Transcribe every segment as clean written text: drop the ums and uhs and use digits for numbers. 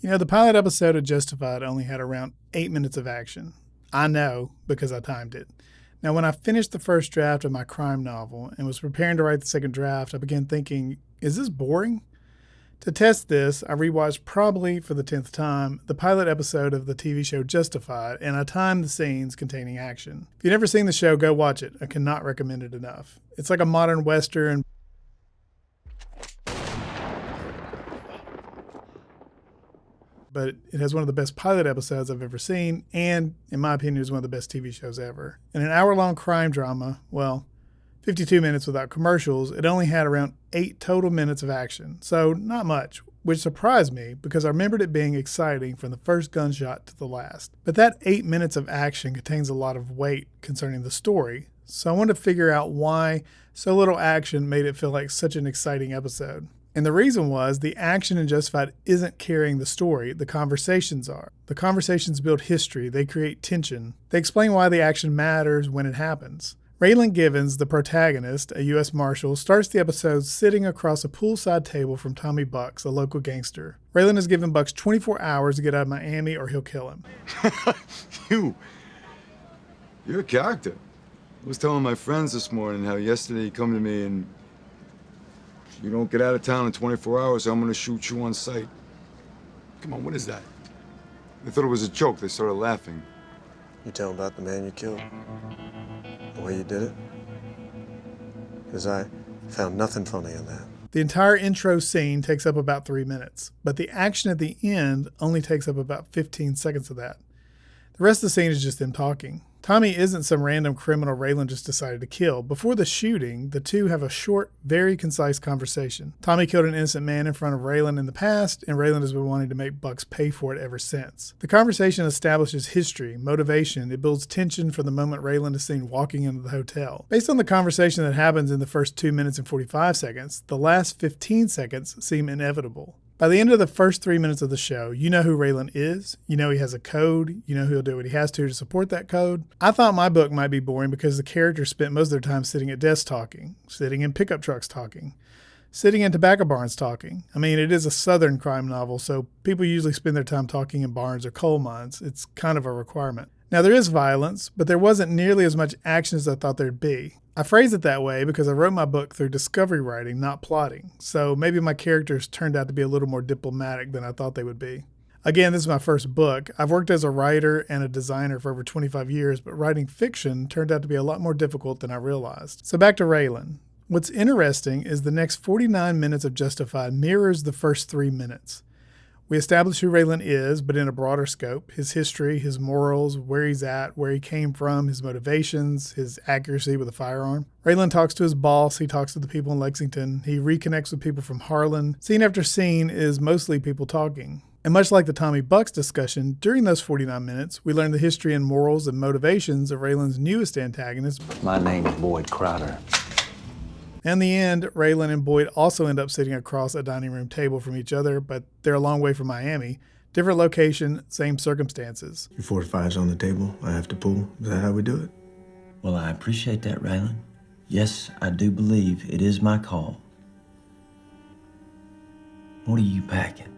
You know, the pilot episode of Justified only had around 8 minutes of action. I know because I timed it. Now, when I finished the first draft of my crime novel and was preparing to write the second draft, I began thinking, is this boring? To test this, I rewatched probably for the 10th time the pilot episode of the TV show Justified, and I timed the scenes containing action. If you've never seen the show, go watch it. I cannot recommend it enough. It's like a modern Western, but it has one of the best pilot episodes I've ever seen, and, in my opinion, is one of the best TV shows ever. In an hour-long crime drama, 52 minutes without commercials, it only had around 8 total minutes of action, so not much, which surprised me because I remembered it being exciting from the first gunshot to the last. But that 8 minutes of action contains a lot of weight concerning the story, so I wanted to figure out why so little action made it feel like such an exciting episode. And the reason was the action in Justified isn't carrying the story, the conversations are. The conversations build history, they create tension. They explain why the action matters when it happens. Raylan Givens, the protagonist, a U.S. Marshal, starts the episode sitting across a poolside table from Tommy Bucks, a local gangster. Raylan has given Bucks 24 hours to get out of Miami or he'll kill him. You're a character. I was telling my friends this morning how yesterday you come to me and you don't get out of town in 24 hours, I'm gonna shoot you on sight. Come on, what is that? They thought it was a joke. They started laughing. You tell them about the man you killed? The way you did it? Because I found nothing funny in that. The entire intro scene takes up about 3 minutes, but the action at the end only takes up about 15 seconds of that. The rest of the scene is just them talking. Tommy isn't some random criminal Raylan just decided to kill. Before the shooting, the two have a short, very concise conversation. Tommy killed an innocent man in front of Raylan in the past, and Raylan has been wanting to make Bucks pay for it ever since. The conversation establishes history, motivation. It builds tension from the moment Raylan is seen walking into the hotel. Based on the conversation that happens in the first 2 minutes and 45 seconds, the last 15 seconds seem inevitable. By the end of the first 3 minutes of the show, you know who Raylan is, you know he has a code, you know he'll do what he has to support that code. I thought my book might be boring because the characters spent most of their time sitting at desks talking, sitting in pickup trucks talking, sitting in tobacco barns talking. I mean, it is a southern crime novel, so people usually spend their time talking in barns or coal mines. It's kind of a requirement. Now, there is violence, but there wasn't nearly as much action as I thought there'd be. I phrase it that way because I wrote my book through discovery writing, not plotting, so maybe my characters turned out to be a little more diplomatic than I thought they would be. Again, this is my first book. I've worked as a writer and a designer for over 25 years, but writing fiction turned out to be a lot more difficult than I realized. So back to Raylan. What's interesting is the next 49 minutes of Justified mirrors the first 3 minutes. We establish who Raylan is, but in a broader scope, his history, his morals, where he's at, where he came from, his motivations, his accuracy with a firearm. Raylan talks to his boss, he talks to the people in Lexington, he reconnects with people from Harlan. Scene after scene is mostly people talking. And much like the Tommy Bucks discussion, during those 49 minutes, we learn the history and morals and motivations of Raylan's newest antagonist. My name's Boyd Crowder. In the end, Raylan and Boyd also end up sitting across a dining room table from each other, but they're a long way from Miami. Different location, same circumstances. Your 45's on the table. I have to pull. Is that how we do it? Well, I appreciate that, Raylan. Yes, I do believe it is my call. What are you packing?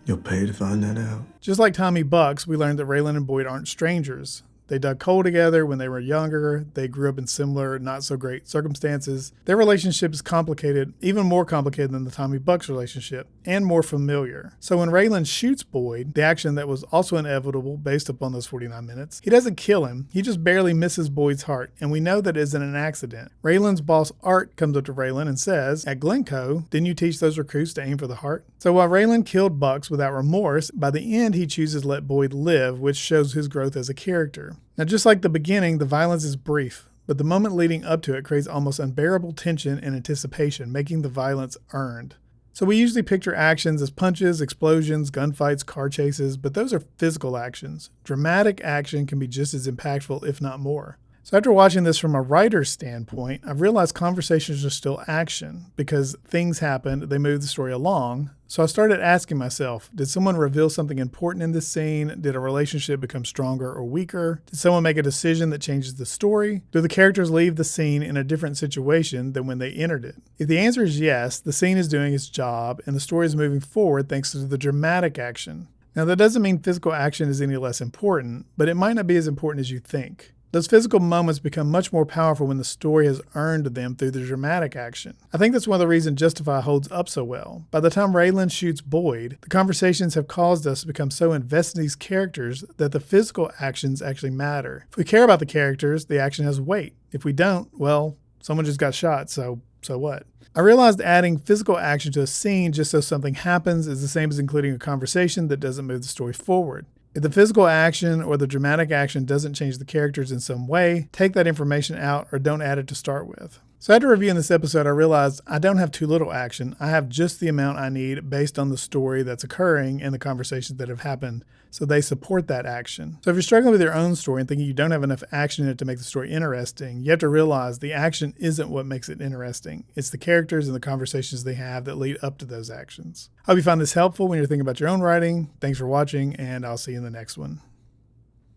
You'll pay to find that out. Just like Tommy Bucks, we learned that Raylan and Boyd aren't strangers. They dug coal together when they were younger. They grew up in similar, not so great circumstances. Their relationship is complicated, even more complicated than the Tommy Bucks relationship, and more familiar. So when Raylan shoots Boyd, the action that was also inevitable based upon those 49 minutes, he doesn't kill him. He just barely misses Boyd's heart, and we know that isn't an accident. Raylan's boss, Art, comes up to Raylan and says, "At Glencoe, didn't you teach those recruits to aim for the heart?" So while Raylan killed Bucks without remorse, by the end he chooses to let Boyd live, which shows his growth as a character. Now, just like the beginning, the violence is brief, but the moment leading up to it creates almost unbearable tension and anticipation, making the violence earned. So we usually picture actions as punches, explosions, gunfights, car chases, but those are physical actions. Dramatic action can be just as impactful, if not more. So after watching this from a writer's standpoint, I've realized conversations are still action because things happened, they moved the story along. So I started asking myself, did someone reveal something important in this scene? Did a relationship become stronger or weaker? Did someone make a decision that changes the story? Do the characters leave the scene in a different situation than when they entered it? If the answer is yes, the scene is doing its job and the story is moving forward thanks to the dramatic action. Now that doesn't mean physical action is any less important, but it might not be as important as you think. Those physical moments become much more powerful when the story has earned them through the dramatic action. I think that's one of the reasons Justify holds up so well. By the time Raylan shoots Boyd, the conversations have caused us to become so invested in these characters that the physical actions actually matter. If we care about the characters, the action has weight. If we don't, well, someone just got shot, so what? I realized adding physical action to a scene just so something happens is the same as including a conversation that doesn't move the story forward. If the physical action or the dramatic action doesn't change the characters in some way, take that information out or don't add it to start with. So after reviewing this episode, I realized I don't have too little action. I have just the amount I need based on the story that's occurring and the conversations that have happened. So they support that action. So if you're struggling with your own story and thinking you don't have enough action in it to make the story interesting, you have to realize the action isn't what makes it interesting. It's the characters and the conversations they have that lead up to those actions. I hope you found this helpful when you're thinking about your own writing. Thanks for watching, and I'll see you in the next one.